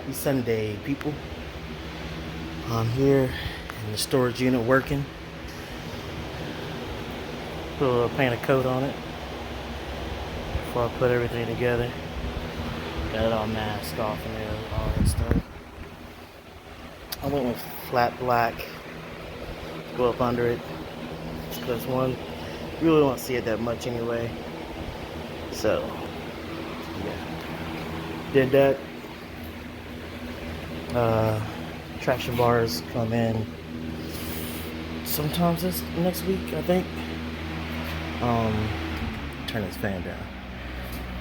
Happy Sunday, people. I'm here in the storage unit working. Put a little paint of coat on it before I put everything together. Got it all masked off and all that stuff. I went with flat black to go up under it because one, you really don't see it that much anyway. So, yeah. Did that. Traction bars come in sometimes this next week, I think. Turn this fan down.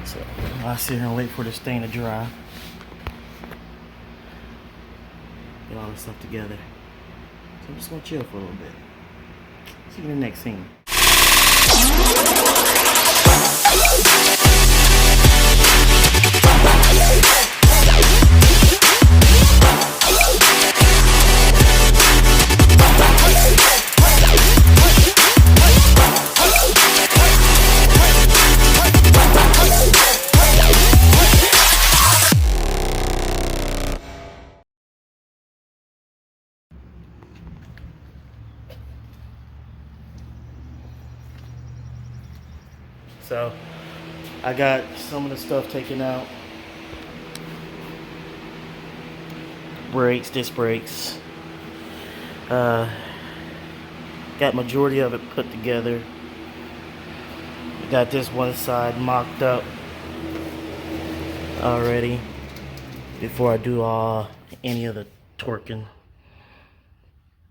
So I'll sit here and wait for this thing to dry. Get all this stuff together. So I'm just gonna chill for a little bit. See you in the next scene. So I got some of the stuff taken out. Brakes, disc brakes. Got majority of it put together. Got this one side mocked up already before I do any of the torquing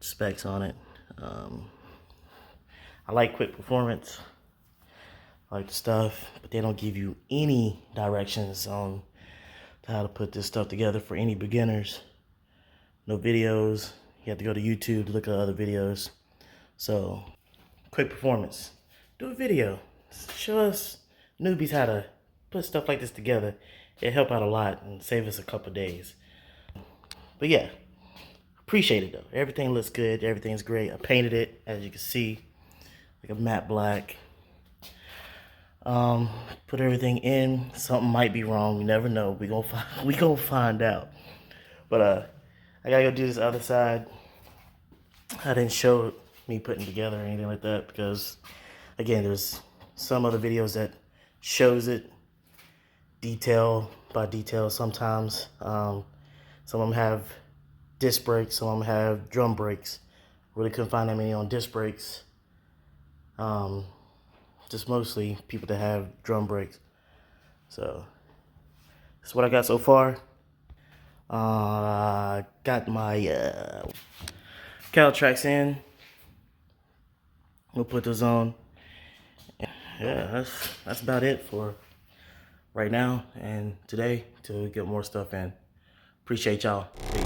specs on it. I like quick performance. I like the stuff, but they don't give you any directions on how to put this stuff together for any beginners. No videos. You have to go to YouTube to look at other videos. So, quick performance. Do a video. Show us newbies how to put stuff like this together. It'll help out a lot and save us a couple days. But yeah, appreciate it though. Everything looks good. Everything's great. I painted it, as you can see, like a matte black. Put everything in. Something might be wrong. We never know. We gonna find out. But I gotta go do this other side. I didn't show me putting together or anything like that because, again, there's some other videos that shows it detail by detail. Sometimes some of them have disc brakes. Some of them have drum brakes. Really couldn't find that many on disc brakes. Just mostly people that have drum brakes. So that's what I got so far. Got my cowl tracks in. We'll put those on. Yeah, that's about it for right now and today to get more stuff in. Appreciate y'all. Peace.